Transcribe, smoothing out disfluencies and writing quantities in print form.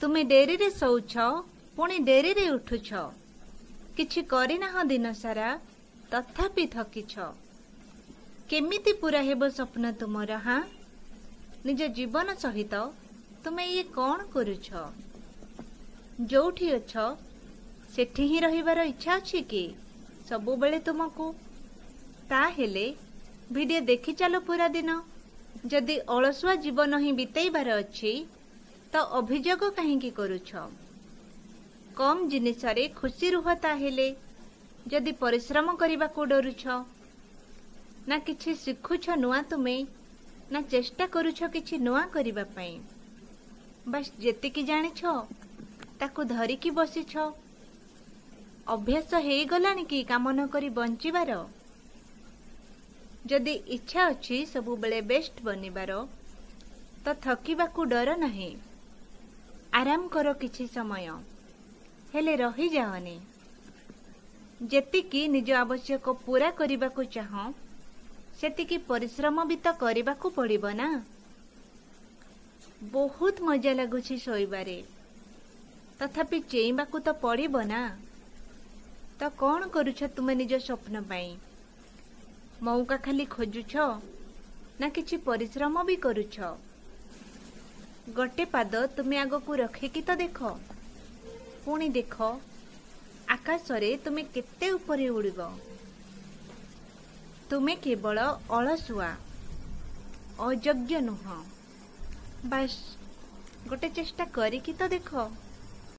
तुमे डेरी रे शौछ पुणी डेरी रे उठुछ किछि करिनाह दिन सारा तथापि थकिछ। केमिति पूरा हेबो स्वप्न तुमर? हाँ, निज जीवन सहित तुमे ये कौन करुछ? जोठी अछ सेठी ही रहिबार इच्छा अछि कि सबु बेले तुमको? ताहेले भिडियो देखि चलो पूरा दिन। जदि अलसुआ जीवन ही बितेइबार अछि तो अभियोग काहेकि करुछ? कम जिनिसरे खुशी रुह। ताहेले जदि परिश्रम करने को डरुछ ना किछि शिखुछ नुआ तुमे ना चेष्टा करुछ किछि नुआ करिबा पई। बस जेतिकी जानिछ ताकू धरिकी बसिछ। अभ्यास हेई गलानी कि काम न करी बंचिबार। जदि इच्छा अछि सबु बेले बेस्ट बनिबार तो थकिबाकू डर नहीं। आराम करो किछि समय, हेले रही जाओनी। जेतिकी निज आवश्यक पूरा करिबाकू चाह सेतिकी परिश्रम भी तो करिबाकू पड़िबो ना। बहुत मजा लगुछि सोइबारे, तथापि चेइबाकू तो पड़िबो ना। तो कौन करुछ तुमे निज स्वप्न पाई? मौका खाली खोजुछ ना किछि परिश्रम भी करुछ? गोटे पाद तुमे आगकू रखिकी तो देख। पुणी देख आकाशरे तुमे केते उपरे उड़िबो। तुमे केवल अलसुआ अयोग्य नुह। बस गोटे चेष्टा करिकी तो देख।